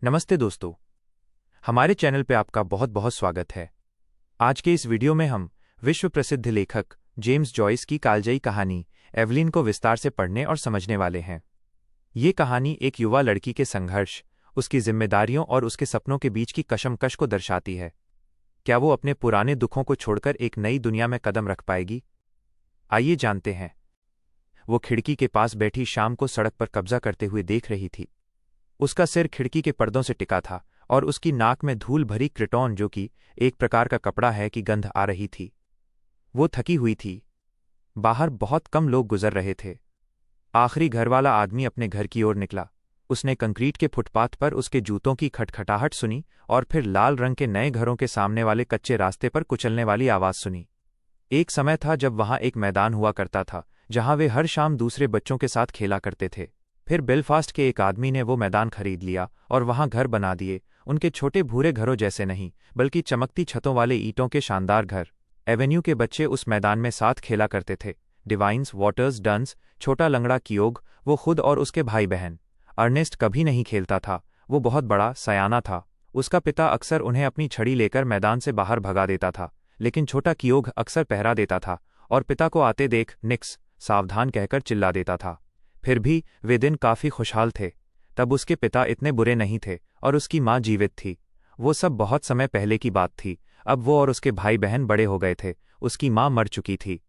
नमस्ते दोस्तों, हमारे चैनल पे आपका बहुत बहुत स्वागत है। आज के इस वीडियो में हम विश्व प्रसिद्ध लेखक जेम्स जॉयस की कालजयी कहानी एवलिन को विस्तार से पढ़ने और समझने वाले हैं। ये कहानी एक युवा लड़की के संघर्ष, उसकी जिम्मेदारियों और उसके सपनों के बीच की कशमकश को दर्शाती है। क्या वो अपने पुराने दुखों को छोड़कर एक नई दुनिया में कदम रख पाएगी? आइए जानते हैं। वो खिड़की के पास बैठी शाम को सड़क पर कब्जा करते हुए देख रही थी। उसका सिर खिड़की के पर्दों से टिका था और उसकी नाक में धूल भरी क्रिटॉन, जो कि एक प्रकार का कपड़ा है, की गंध आ रही थी। वो थकी हुई थी। बाहर बहुत कम लोग गुजर रहे थे। आखिरी घरवाला आदमी अपने घर की ओर निकला। उसने कंक्रीट के फुटपाथ पर उसके जूतों की खटखटाहट सुनी और फिर लाल रंग के नए घरों के सामने वाले कच्चे रास्ते पर कुचलने वाली आवाज सुनी। एक समय था जब वहां एक मैदान हुआ करता था जहां वे हर शाम दूसरे बच्चों के साथ खेला करते थे। फिर बेलफास्ट के एक आदमी ने वो मैदान खरीद लिया और वहां घर बना दिए, उनके छोटे भूरे घरों जैसे नहीं, बल्कि चमकती छतों वाले ईंटों के शानदार घर। एवेन्यू के बच्चे उस मैदान में साथ खेला करते थे। डिवाइन्स, वॉटर्स, डन्स, छोटा लंगड़ा कियोग, वो खुद और उसके भाई बहन। अर्नेस्ट कभी नहीं खेलता था। वो बहुत बड़ा सयाना था। उसका पिता अक्सर उन्हें अपनी छड़ी लेकर मैदान से बाहर भगा देता था, लेकिन छोटा कियोग अक्सर पहरा देता था और पिता को आते देख निक्स, सावधान कहकर चिल्ला देता था। फिर भी वे दिन काफी खुशहाल थे। तब उसके पिता इतने बुरे नहीं थे और उसकी माँ जीवित थी। वो सब बहुत समय पहले की बात थी। अब वो और उसके भाई बहन बड़े हो गए थे। उसकी माँ मर चुकी थी।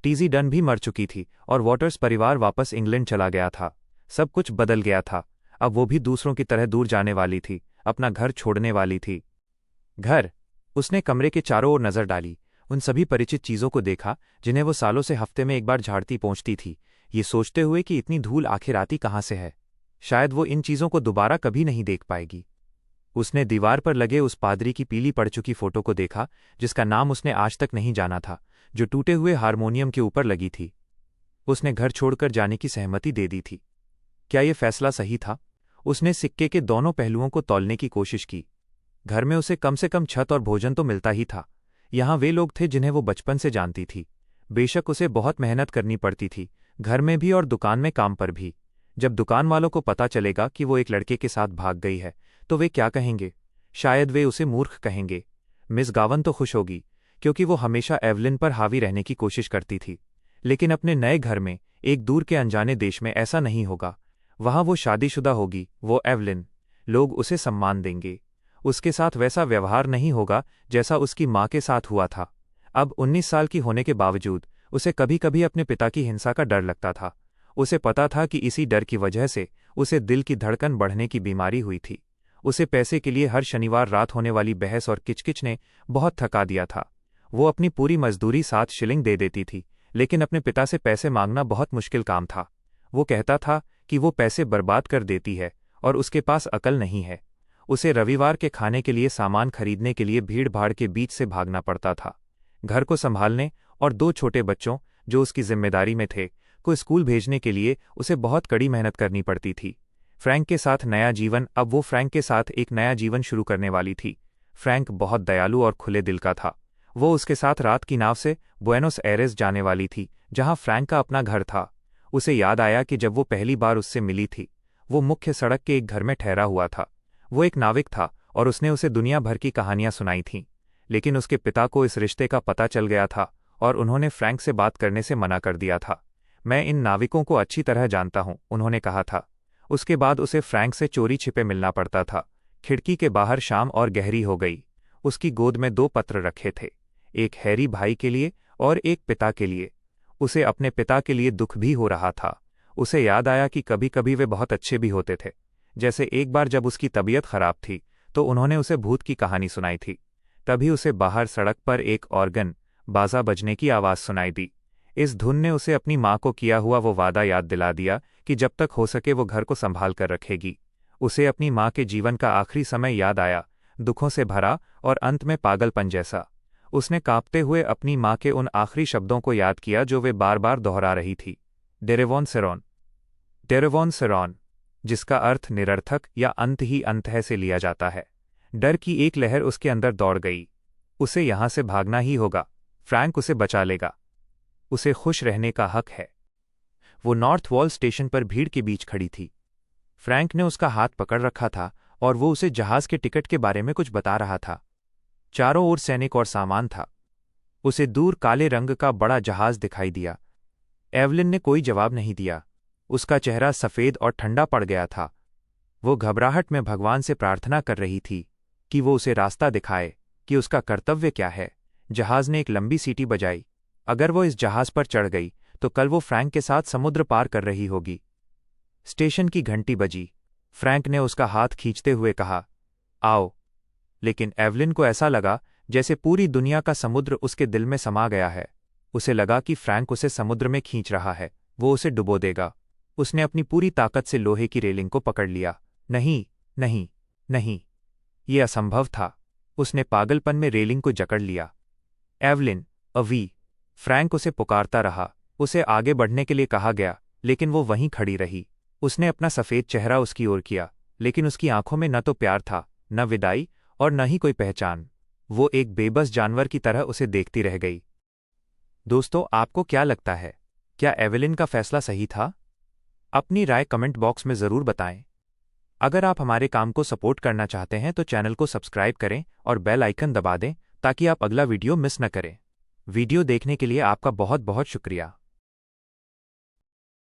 टीजी डन भी मर चुकी थी और वॉटर्स परिवार वापस इंग्लैंड चला गया था। सब कुछ बदल गया था। अब वो भी दूसरों की तरह दूर जाने वाली थी, अपना घर छोड़ने वाली थी। घर। उसने कमरे के चारों ओर नजर डाली, उन सभी परिचित चीजों को देखा जिन्हें वो सालों से हफ्ते में एक बार झाड़ती पहुंचती थी, ये सोचते हुए कि इतनी धूल आखिर आती कहाँ से है। शायद वो इन चीजों को दोबारा कभी नहीं देख पाएगी। उसने दीवार पर लगे उस पादरी की पीली पड़ चुकी फोटो को देखा, जिसका नाम उसने आज तक नहीं जाना था, जो टूटे हुए हारमोनियम के ऊपर लगी थी। उसने घर छोड़कर जाने की सहमति दे दी थी। क्या ये फैसला सही था? उसने सिक्के के दोनों पहलुओं को तौलने की कोशिश की। घर में उसे कम से कम छत और भोजन तो मिलता ही था। यहां वे लोग थे जिन्हें वो बचपन से जानती थी। बेशक उसे बहुत मेहनत करनी पड़ती थी, घर में भी और दुकान में काम पर भी। जब दुकान वालों को पता चलेगा कि वो एक लड़के के साथ भाग गई है, तो वे क्या कहेंगे? शायद वे उसे मूर्ख कहेंगे। मिस गावन तो खुश होगी, क्योंकि वो हमेशा एवलिन पर हावी रहने की कोशिश करती थी। लेकिन अपने नए घर में, एक दूर के अनजाने देश में, ऐसा नहीं होगा। वहां वो शादीशुदा होगी, वो एवलिन। लोग उसे सम्मान देंगे। उसके साथ वैसा व्यवहार नहीं होगा जैसा उसकी माँ के साथ हुआ था। अब 19 साल की होने के बावजूद उसे कभी कभी अपने पिता की हिंसा का डर लगता था। उसे पता था कि इसी डर की वजह से उसे दिल की धड़कन बढ़ने की बीमारी हुई थी। उसे पैसे के लिए हर शनिवार रात होने वाली बहस और किचकिच ने बहुत थका दिया था। वो अपनी पूरी मजदूरी 7 शिलिंग दे देती थी, लेकिन अपने पिता से पैसे मांगना बहुत मुश्किल काम था। वो कहता था कि वो पैसे बर्बाद कर देती है और उसके पास अकल नहीं है। उसे रविवार के खाने के लिए सामान खरीदने के लिए भीड़ भाड़ के बीच से भागना पड़ता था। घर को संभालने और 2 छोटे बच्चों, जो उसकी जिम्मेदारी में थे, को स्कूल भेजने के लिए उसे बहुत कड़ी मेहनत करनी पड़ती थी। फ्रैंक के साथ नया जीवन। अब वो फ्रैंक के साथ एक नया जीवन शुरू करने वाली थी। फ्रैंक बहुत दयालु और खुले दिल का था। वो उसके साथ रात की नाव से बुएनोस एयरेस जाने वाली थी, जहां फ्रैंक का अपना घर था। उसे याद आया कि जब वो पहली बार उससे मिली थी, वो मुख्य सड़क के एक घर में ठहरा हुआ था। वो एक नाविक था और उसने उसे दुनिया भर की कहानियां सुनाई थीं। लेकिन उसके पिता को इस रिश्ते का पता चल गया था और उन्होंने फ्रैंक से बात करने से मना कर दिया था। मैं इन नाविकों को अच्छी तरह जानता हूं, उन्होंने कहा था। उसके बाद उसे फ्रैंक से चोरी छिपे मिलना पड़ता था। खिड़की के बाहर शाम और गहरी हो गई। उसकी गोद में 2 पत्र रखे थे, एक हैरी भाई के लिए और एक पिता के लिए। उसे अपने पिता के लिए दुख भी हो रहा था। उसे याद आया कि कभी कभी वे बहुत अच्छे भी होते थे। जैसे एक बार जब उसकी तबीयत खराब थी तो उन्होंने उसे भूत की कहानी सुनाई थी। तभी उसे बाहर सड़क पर एक ऑर्गन बाजा बजने की आवाज सुनाई दी। इस धुन ने उसे अपनी माँ को किया हुआ वो वादा याद दिला दिया कि जब तक हो सके वो घर को संभाल कर रखेगी। उसे अपनी माँ के जीवन का आखिरी समय याद आया, दुखों से भरा और अंत में पागलपन जैसा। उसने कांपते हुए अपनी माँ के उन आखिरी शब्दों को याद किया जो वे बार बार दोहरा रही थी, डेरेवॉन सेरॉन। डेरेवॉन सेरॉन, जिसका अर्थ निरर्थक या अंत ही अंत है से लिया जाता है। डर की एक लहर उसके अंदर दौड़ गई। उसे यहां से भागना ही होगा। फ्रैंक उसे बचा लेगा। उसे खुश रहने का हक है। वो नॉर्थ वॉल स्टेशन पर भीड़ के बीच खड़ी थी। फ्रैंक ने उसका हाथ पकड़ रखा था और वो उसे जहाज के टिकट के बारे में कुछ बता रहा था। चारों ओर सैनिक और सामान था। उसे दूर काले रंग का बड़ा जहाज दिखाई दिया। एवलिन ने कोई जवाब नहीं दिया। उसका चेहरा सफ़ेद और ठंडा पड़ गया था। वो घबराहट में भगवान से प्रार्थना कर रही थी कि वो उसे रास्ता दिखाए, कि उसका कर्तव्य क्या है। जहाज ने एक लंबी सीटी बजाई। अगर वो इस जहाज पर चढ़ गई तो कल वो फ्रैंक के साथ समुद्र पार कर रही होगी। स्टेशन की घंटी बजी। फ्रैंक ने उसका हाथ खींचते हुए कहा, आओ। लेकिन एवलिन को ऐसा लगा जैसे पूरी दुनिया का समुद्र उसके दिल में समा गया है। उसे लगा कि फ्रैंक उसे समुद्र में खींच रहा है, वो उसे डुबो देगा। उसने अपनी पूरी ताकत से लोहे की रेलिंग को पकड़ लिया। नहीं, नहीं, नहीं, ये असंभव था। उसने पागलपन में रेलिंग को जकड़ लिया। एवलिन, अवी। फ्रैंक उसे पुकारता रहा। उसे आगे बढ़ने के लिए कहा गया, लेकिन वो वहीं खड़ी रही। उसने अपना सफ़ेद चेहरा उसकी ओर किया, लेकिन उसकी आंखों में न तो प्यार था, न विदाई, और न ही कोई पहचान। वो एक बेबस जानवर की तरह उसे देखती रह गई। दोस्तों, आपको क्या लगता है? क्या एवलिन का फैसला सही था? अपनी राय कमेंट बॉक्स में ज़रूर बताएं। अगर आप हमारे काम को सपोर्ट करना चाहते हैं तो चैनल को सब्सक्राइब करें और बेल आइकन दबा दें ताकि आप अगला वीडियो मिस न करें। वीडियो देखने के लिए आपका बहुत बहुत शुक्रिया।